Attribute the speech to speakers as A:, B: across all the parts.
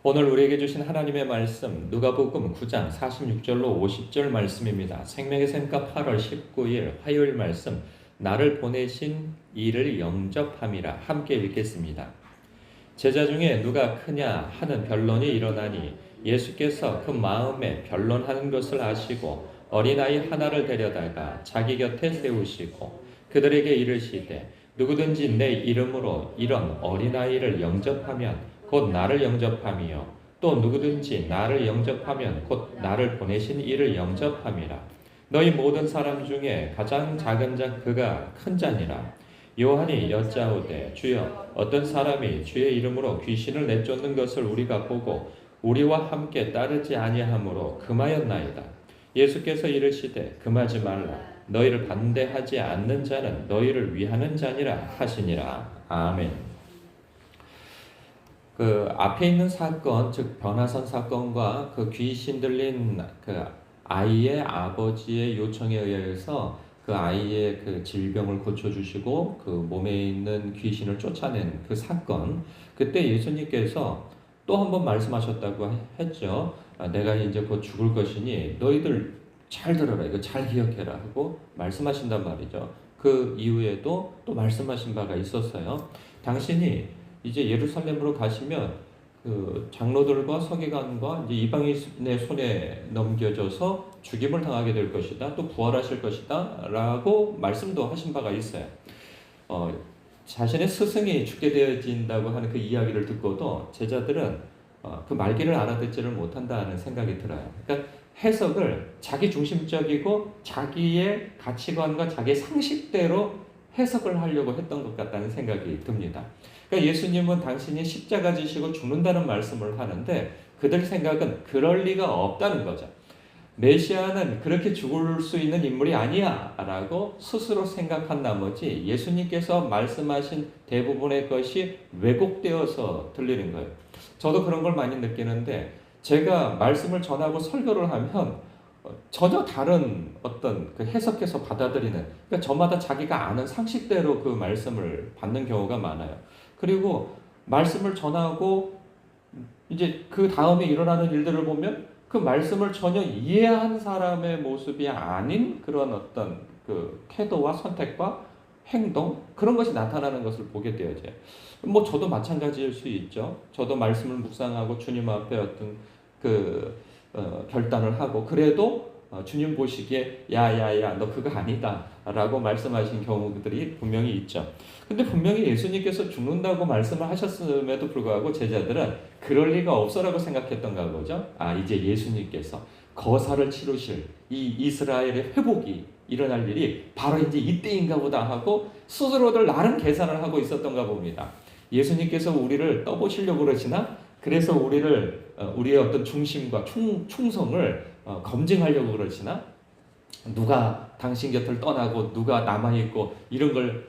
A: 오늘 우리에게 주신 하나님의 말씀 누가복음 9장 46절로 50절 말씀입니다. 생명의 샘가 8월 19일 화요일 말씀 나를 보내신 이를 영접함이라 함께 읽겠습니다. 제자 중에 누가 크냐 하는 변론이 일어나니 예수께서 그 마음에 변론하는 것을 아시고 어린아이 하나를 데려다가 자기 곁에 세우시고 그들에게 이르시되 누구든지 내 이름으로 이런 어린아이를 영접하면 곧 나를 영접함이요 또 누구든지 나를 영접하면 곧 나를 보내신 이를 영접함이라. 너희 모든 사람 중에 가장 작은 자 그가 큰 자니라. 요한이 여짜오되 주여 어떤 사람이 주의 이름으로 귀신을 내쫓는 것을 우리가 보고 우리와 함께 따르지 아니하므로 금하였나이다. 예수께서 이르시되 금하지 말라. 너희를 반대하지 않는 자는 너희를 위하는 자니라 하시니라. 아멘. 그 앞에 있는 사건, 즉 변화산 사건과 그 귀신 들린 그 아이의 아버지의 요청에 의해서 그 아이의 그 질병을 고쳐주시고 그 몸에 있는 귀신을 쫓아낸 그 사건, 그때 예수님께서 또 한 번 말씀하셨다고 했죠. 내가 이제 곧 죽을 것이니 너희들 잘 들어라, 이거 잘 기억해라 하고 말씀하신단 말이죠. 그 이후에도 또 말씀하신 바가 있었어요. 당신이 이제 예루살렘으로 가시면 그 장로들과 서기관과 이제 이방인의 손에 넘겨져서 죽임을 당하게 될 것이다. 또 부활하실 것이다. 라고 말씀도 하신 바가 있어요. 자신의 스승이 죽게 되어진다고 하는 그 이야기를 듣고도 제자들은 그 말귀를 알아듣지를 못한다는 생각이 들어요. 그러니까 해석을 자기 중심적이고 자기의 가치관과 자기의 상식대로 해석을 하려고 했던 것 같다는 생각이 듭니다. 그러니까 예수님은 당신이 십자가 지시고 죽는다는 말씀을 하는데 그들 생각은 그럴 리가 없다는 거죠. 메시아는 그렇게 죽을 수 있는 인물이 아니야 라고 스스로 생각한 나머지 예수님께서 말씀하신 대부분의 것이 왜곡되어서 들리는 거예요. 저도 그런 걸 많이 느끼는데 제가 말씀을 전하고 설교를 하면 전혀 다른 어떤 그 해석해서 받아들이는, 그러니까 저마다 자기가 아는 상식대로 그 말씀을 받는 경우가 많아요. 그리고 말씀을 전하고 이제 그 다음에 일어나는 일들을 보면 그 말씀을 전혀 이해한 사람의 모습이 아닌 그런 어떤 그 태도와 선택과 행동, 그런 것이 나타나는 것을 보게 되어져요. 뭐 저도 마찬가지일 수 있죠. 저도 말씀을 묵상하고 주님 앞에 어떤 결단을 하고 그래도 주님 보시기에 야야야 너 그거 아니다 라고 말씀하신 경우들이 분명히 있죠. 근데 분명히 예수님께서 죽는다고 말씀을 하셨음에도 불구하고 제자들은 그럴 리가 없어라고 생각했던가 보죠. 이제 예수님께서 거사를 치르실 이 이스라엘의 회복이 일어날 일이 바로 이제 이때인가 보다 하고 스스로들 나름 계산을 하고 있었던가 봅니다. 예수님께서 우리를 떠보시려고 그러시나? 그래서 우리의 어떤 중심과 충성을 검증하려고 그러시나? 누가 당신 곁을 떠나고 누가 남아있고 이런 걸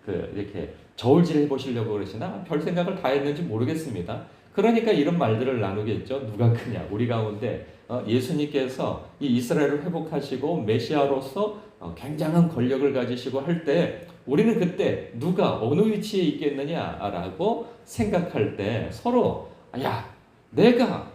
A: 이렇게 저울질 해보시려고 그러시나? 별 생각을 다 했는지 모르겠습니다. 그러니까 이런 말들을 나누겠죠. 누가 크냐? 우리 가운데 예수님께서 이 이스라엘을 회복하시고 메시아로서 굉장한 권력을 가지시고 할 때 우리는 그때 누가 어느 위치에 있겠느냐라고 생각할 때 서로 야 내가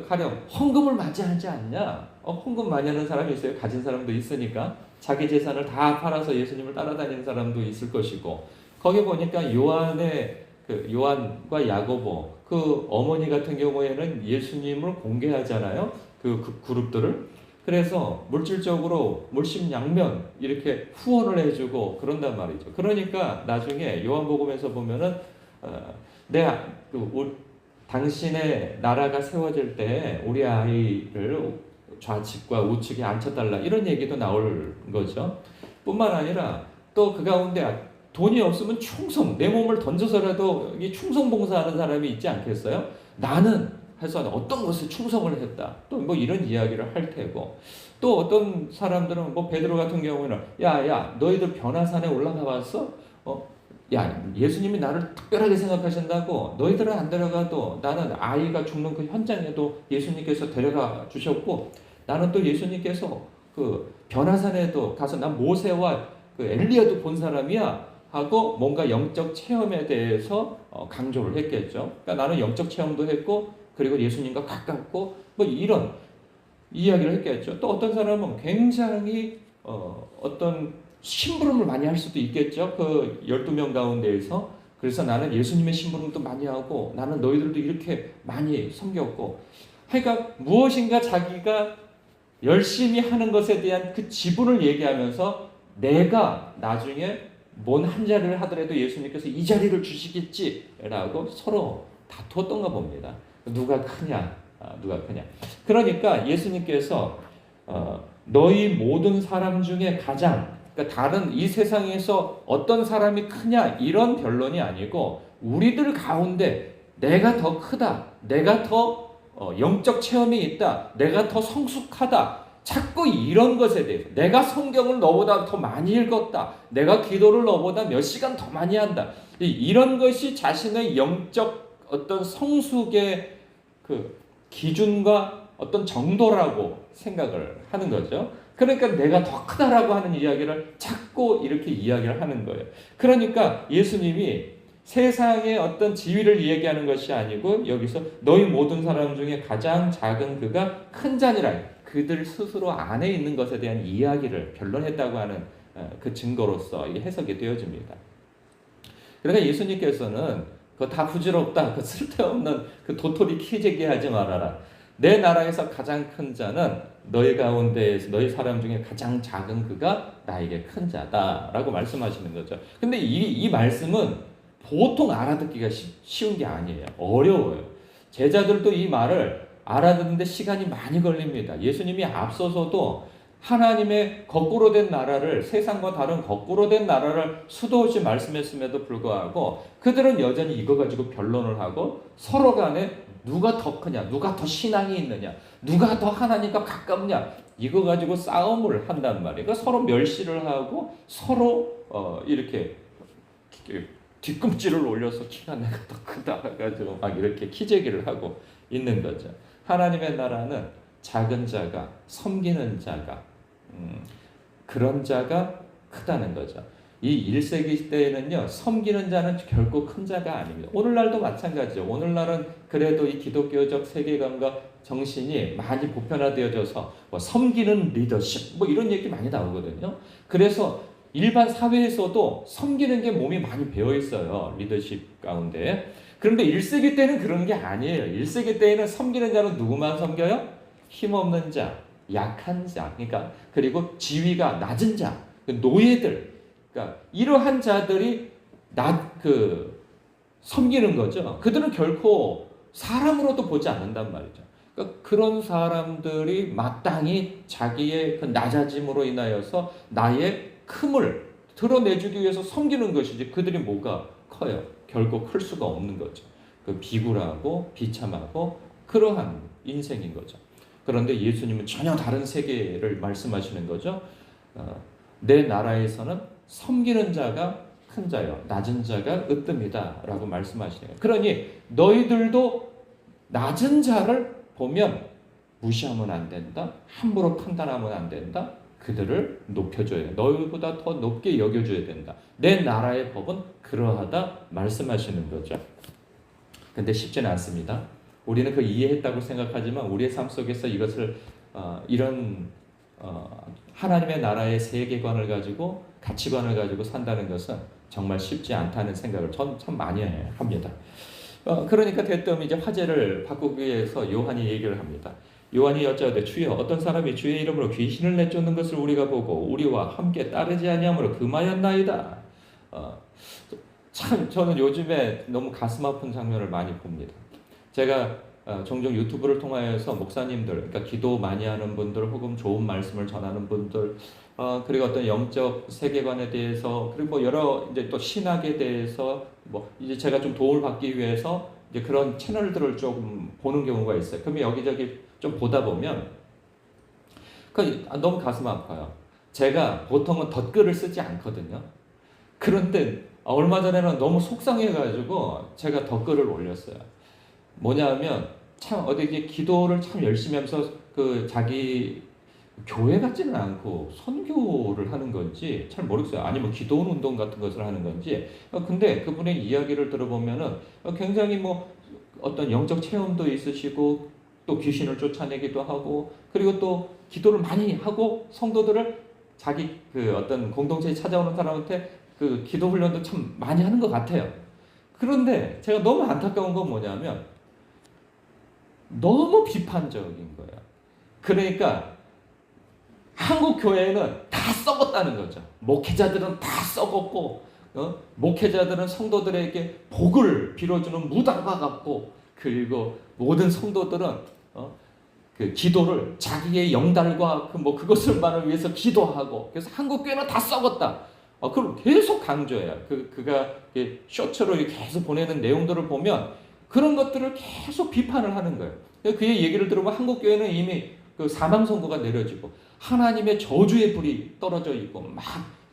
A: 가령 헌금을 많이 하지 않냐? 헌금 많이 하는 사람이 있어요. 가진 사람도 있으니까 자기 재산을 다 팔아서 예수님을 따라다니는 사람도 있을 것이고 거기 보니까 요한과 야고보 그 어머니 같은 경우에는 예수님을 공개하잖아요. 그 그룹들을. 그래서 물질적으로 물심양면 이렇게 후원을 해주고 그런단 말이죠. 그러니까 나중에 요한복음에서 보면은 당신의 나라가 세워질 때 우리 아이를 좌측과 우측에 앉혀달라 이런 얘기도 나올 거죠. 뿐만 아니라 또 그 가운데 돈이 없으면 충성, 내 몸을 던져서라도 이 충성 봉사하는 사람이 있지 않겠어요? 나는 해서 어떤 것에 충성을 했다. 또 뭐 이런 이야기를 할 테고 또 어떤 사람들은 뭐 베드로 같은 경우에는 야 너희들 변화산에 올라가 봤어? 야 예수님이 나를 특별하게 생각하신다고 너희들은 안 데려가도 나는 아이가 죽는 그 현장에도 예수님께서 데려가 주셨고 나는 또 예수님께서 그 변화산에도 가서 난 모세와 그 엘리야도 본 사람이야 하고 뭔가 영적 체험에 대해서 강조를 했겠죠. 그러니까 나는 영적 체험도 했고 그리고 예수님과 가깝고 뭐 이런 이야기를 했겠죠. 또 어떤 사람은 굉장히 어떤 심부름을 많이 할 수도 있겠죠. 그 12명 가운데에서. 그래서 나는 예수님의 심부름도 많이 하고 나는 너희들도 이렇게 많이 섬겼고 그러니까 무엇인가 자기가 열심히 하는 것에 대한 그 지분을 얘기하면서 내가 나중에 뭔 한 자리를 하더라도 예수님께서 이 자리를 주시겠지라고 서로 다투었던가 봅니다. 누가 크냐, 누가 크냐. 그러니까 예수님께서 너희 모든 사람 중에 가장, 그러니까 다른 이 세상에서 어떤 사람이 크냐 이런 변론이 아니고 우리들 가운데 내가 더 크다, 내가 더 영적 체험이 있다, 내가 더 성숙하다. 자꾸 이런 것에 대해서 내가 성경을 너보다 더 많이 읽었다, 내가 기도를 너보다 몇 시간 더 많이 한다. 이런 것이 자신의 영적 어떤 성숙의 그 기준과 어떤 정도라고 생각을 하는 거죠. 그러니까 내가 더 크다라고 하는 이야기를 자꾸 이렇게 이야기를 하는 거예요. 그러니까 예수님이 세상의 어떤 지위를 얘기하는 것이 아니고 여기서 너희 모든 사람 중에 가장 작은 그가 큰 자니라. 그들 스스로 안에 있는 것에 대한 이야기를 변론했다고 하는 그 증거로서 이게 해석이 되어집니다. 그러니까 예수님께서는 그거 다 부질없다, 그 쓸데없는 그 도토리 키재기하지 말아라. 내 나라에서 가장 큰 자는 너희 가운데에서 너희 사람 중에 가장 작은 그가 나에게 큰 자다라고 말씀하시는 거죠. 근데 이 말씀은 보통 알아듣기가 쉬운 게 아니에요. 어려워요. 제자들도 이 말을 알아듣는데 시간이 많이 걸립니다. 예수님이 앞서서도 하나님의 거꾸로 된 나라를, 세상과 다른 거꾸로 된 나라를 수도 없이 말씀했음에도 불구하고 그들은 여전히 이거 가지고 변론을 하고 서로 간에 누가 더 크냐, 누가 더 신앙이 있느냐, 누가 더 하나님과 가깝냐, 이거 가지고 싸움을 한단 말이에요. 그러니까 서로 멸시를 하고 서로 이렇게 뒤꿈치를 올려서 키가 내가 더 크다 가지고 막 이렇게 키재기를 하고 있는 거죠. 하나님의 나라는 작은 자가, 섬기는 자가, 그런 자가 크다는 거죠. 이 1세기 때에는요, 섬기는 자는 결코 큰 자가 아닙니다. 오늘날도 마찬가지죠. 오늘날은 그래도 이 기독교적 세계관과 정신이 많이 보편화되어져서 뭐 섬기는 리더십, 뭐 이런 얘기 많이 나오거든요. 그래서 일반 사회에서도 섬기는 게 몸이 많이 배어 있어요. 리더십 가운데. 그런데 1세기 때는 그런 게 아니에요. 1세기 때에는 섬기는 자는 누구만 섬겨요? 힘없는 자, 약한 자, 그러니까 그리고 지위가 낮은 자, 노예들, 그러니까 이러한 자들이 섬기는 거죠. 그들은 결코 사람으로도 보지 않는단 말이죠. 그러니까 그런 사람들이 마땅히 자기의 그 낮아짐으로 인하여서 나의 큼을 드러내주기 위해서 섬기는 것이지 그들이 뭐가 커요? 결코 클 수가 없는 거죠. 그 비굴하고 비참하고 그러한 인생인 거죠. 그런데 예수님은 전혀 다른 세계를 말씀하시는 거죠. 내 나라에서는 섬기는 자가 큰 자요, 낮은 자가 으뜸이다 라고 말씀하시네요. 그러니 너희들도 낮은 자를 보면 무시하면 안 된다, 함부로 판단하면 안 된다, 그들을 높여줘야 된다. 너희보다 더 높게 여겨줘야 된다. 내 나라의 법은 그러하다 말씀하시는 거죠. 근데 쉽지는 않습니다. 우리는 그 이해했다고 생각하지만 우리의 삶 속에서 이것을 이런 하나님의 나라의 세계관을 가지고 가치관을 가지고 산다는 것은 정말 쉽지 않다는 생각을 참 많이 합니다. 그러니까 대뜸 이제 화제를 바꾸기 위해서 요한이 얘기를 합니다. 요한이 여짜오되 주여 어떤 사람이 주의 이름으로 귀신을 내쫓는 것을 우리가 보고 우리와 함께 따르지 아니하므로 금하였나이다. 참 저는 요즘에 너무 가슴 아픈 장면을 많이 봅니다. 제가 종종 유튜브를 통하여서 목사님들, 그러니까 기도 많이 하는 분들 혹은 좋은 말씀을 전하는 분들, 그리고 어떤 영적 세계관에 대해서, 그리고 뭐 여러 이제 또 신학에 대해서 뭐 이제 제가 좀 도움을 받기 위해서 이제 그런 채널들을 좀 보는 경우가 있어요. 그러면 여기저기 좀 보다 보면 너무 가슴 아파요. 제가 보통은 덧글을 쓰지 않거든요. 그런데 얼마 전에는 너무 속상해가지고 제가 덧글을 올렸어요. 뭐냐면 참 어디 기도를 참 열심히 하면서 그 자기 교회 같지는 않고 선교를 하는 건지 잘 모르겠어요. 아니면 기도원 운동 같은 것을 하는 건지. 근데 그분의 이야기를 들어보면은 굉장히 뭐 어떤 영적 체험도 있으시고 또 귀신을 쫓아내기도 하고 그리고 또 기도를 많이 하고 성도들을 자기 그 어떤 공동체에 찾아오는 사람한테 그 기도 훈련도 참 많이 하는 것 같아요. 그런데 제가 너무 안타까운 건 뭐냐면 너무 비판적인 거예요. 그러니까 한국 교회는 다 썩었다는 거죠. 목회자들은 다 썩었고, 목회자들은 성도들에게 복을 빌어주는 무당과 같고, 그리고 모든 성도들은 그 기도를 자기의 영달과 그것을만을 위해서 기도하고, 그래서 한국 교회는 다 썩었다. 그걸 계속 강조해요. 그가 쇼츠로 계속 보내는 내용들을 보면 그런 것들을 계속 비판을 하는 거예요. 그의 얘기를 들으면 한국 교회는 이미 그 사망 선고가 내려지고 하나님의 저주의 불이 떨어져 있고 막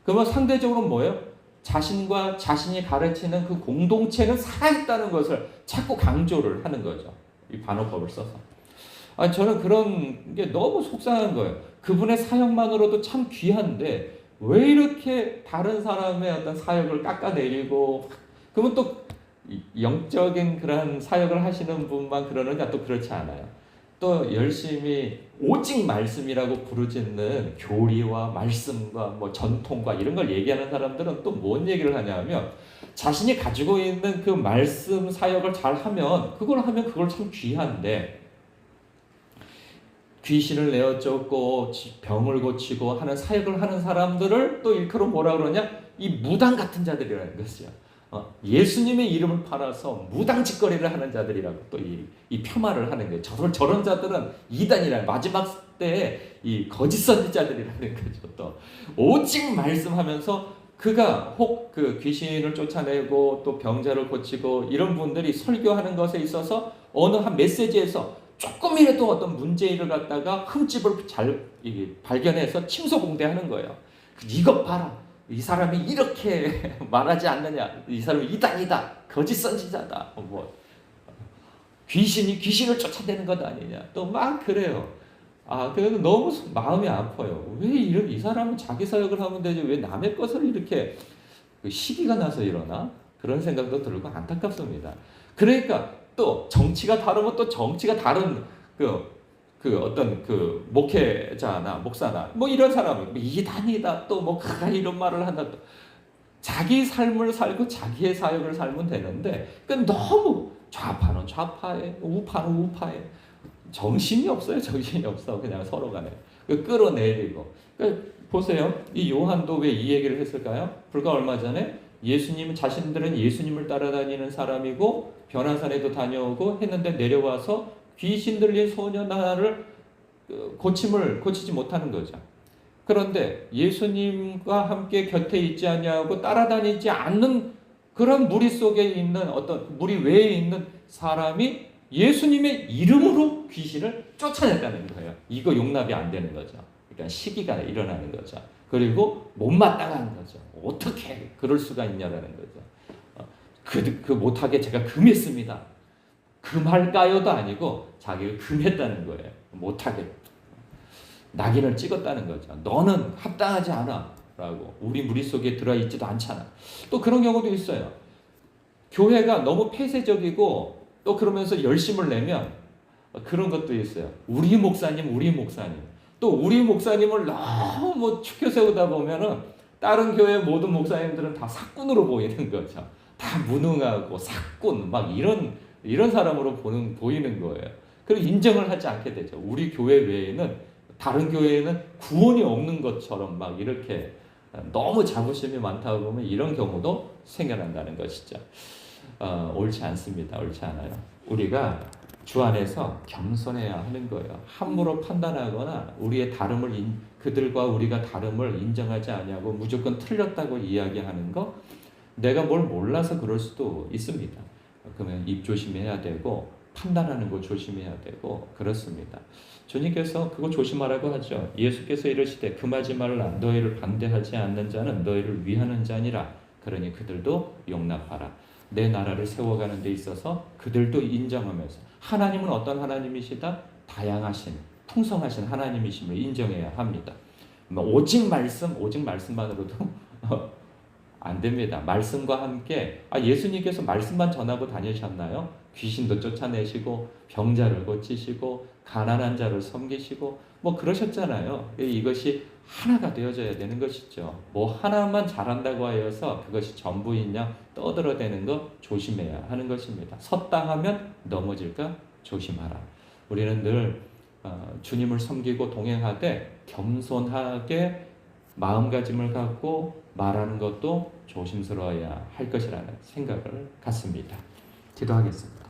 A: 그러면 상대적으로 뭐예요? 자신과 자신이 가르치는 그 공동체는 살아있다는 것을 자꾸 강조를 하는 거죠. 이 반어법을 써서. 저는 그런 게 너무 속상한 거예요. 그분의 사역만으로도 참 귀한데 왜 이렇게 다른 사람의 어떤 사역을 깎아내리고 그러면 또 영적인 그런 사역을 하시는 분만 그러느냐 또 그렇지 않아요. 또 열심히 오직 말씀이라고 부르짖는 교리와 말씀과 뭐 전통과 이런 걸 얘기하는 사람들은 또 뭔 얘기를 하냐면 자신이 가지고 있는 그 말씀 사역을 잘 하면 그걸 참 귀한데 귀신을 내어 쫓고 병을 고치고 하는 사역을 하는 사람들을 또 일컬어 뭐라 그러냐? 이 무당 같은 자들이라는 것이요. 예수님의 이름을 팔아서 무당짓거리를 하는 자들이라고 또 이 폄하를 하는 거예요. 저런 자들은 이단이라 마지막 때에 이 거짓 선지자들이라는 거죠. 또 오직 말씀하면서 그가 혹 그 귀신을 쫓아내고 또 병자를 고치고 이런 분들이 설교하는 것에 있어서 어느 한 메시지에서 조금이라도 어떤 문제를 갖다가 흠집을 잘 발견해서 침소봉대하는 거예요. 이것 봐라. 이 사람이 이렇게 말하지 않느냐. 이 사람이 이단이다. 거짓 선지자다. 뭐 귀신이 귀신을 쫓아내는 것 아니냐. 또 막 그래요. 그래서 너무 마음이 아파요. 왜 이 사람은 자기 사역을 하면 되지 왜 남의 것을 이렇게 시기가 나서 이러나? 그런 생각도 들고 안타깝습니다. 그러니까 또 정치가 다르면 또 정치가 다른 어떤 목회자나 목사나 뭐 이런 사람이 이단이다 또 뭐 그가 이런 말을 한다 또 자기 삶을 살고 자기의 사역을 살면 되는데 너무 좌파는 좌파에 우파는 우파에 정신이 없어요. 정신이 없어. 그냥 서로 간에 끌어내리고 보세요. 이 요한도 왜 이 얘기를 했을까요? 불과 얼마 전에 예수님 자신들은 예수님을 따라다니는 사람이고 변화산에도 다녀오고 했는데 내려와서 귀신 들린 소년 하나를 고치지 못하는 거죠. 그런데 예수님과 함께 곁에 있지 않냐고 따라다니지 않는 그런 무리 속에 있는 어떤 무리 외에 있는 사람이 예수님의 이름으로 귀신을 쫓아냈다는 거예요. 이거 용납이 안 되는 거죠. 그러니까 시기가 일어나는 거죠. 그리고 못마땅한 거죠. 어떻게 그럴 수가 있냐라는 거죠. 그 못하게 제가 금했습니다. 금할까요도 아니고 자기가 금했다는 거예요. 못하게 낙인을 찍었다는 거죠. 너는 합당하지 않아 라고 우리 무리 속에 들어있지도 않잖아. 또 그런 경우도 있어요. 교회가 너무 폐쇄적이고 또 그러면서 열심을 내면 그런 것도 있어요. 우리 목사님 또 우리 목사님을 너무 축혀 세우다 보면은 다른 교회 모든 목사님들은 다 사꾼으로 보이는 거죠. 다 무능하고 사꾼 막 이런 사람으로 보이는 거예요. 그리고 인정을 하지 않게 되죠. 우리 교회 외에는 다른 교회에는 구원이 없는 것처럼 막 이렇게 너무 자부심이 많다고 보면 이런 경우도 생겨난다는 것이죠. 옳지 않습니다. 옳지 않아요. 우리가 주 안에서 겸손해야 하는 거예요. 함부로 판단하거나 우리의 다름을 그들과 우리가 다름을 인정하지 않냐고 무조건 틀렸다고 이야기하는 거 내가 뭘 몰라서 그럴 수도 있습니다. 그러면 입 조심해야 되고 판단하는 거 조심해야 되고 그렇습니다. 주님께서 그거 조심하라고 하죠. 예수께서 이르시되 금하지 말라 너희를 반대하지 않는 자는 너희를 위하는 자니라. 그러니 그들도 용납하라. 내 나라를 세워가는 데 있어서 그들도 인정하면서 하나님은 어떤 하나님이시다? 다양하신 풍성하신 하나님이심을 인정해야 합니다. 오직 말씀만으로도 안 됩니다. 말씀과 함께 예수님께서 말씀만 전하고 다니셨나요? 귀신도 쫓아내시고 병자를 고치시고 가난한 자를 섬기시고 그러셨잖아요. 이것이 하나가 되어져야 되는 것이죠. 하나만 잘한다고 하여서 그것이 전부이냐 떠들어대는 것 조심해야 하는 것입니다. 섰다 하면 넘어질까 조심하라. 우리는 늘 주님을 섬기고 동행하되 겸손하게 마음가짐을 갖고 말하는 것도 조심스러워야 할 것이라는 생각을 갖습니다. 기도하겠습니다.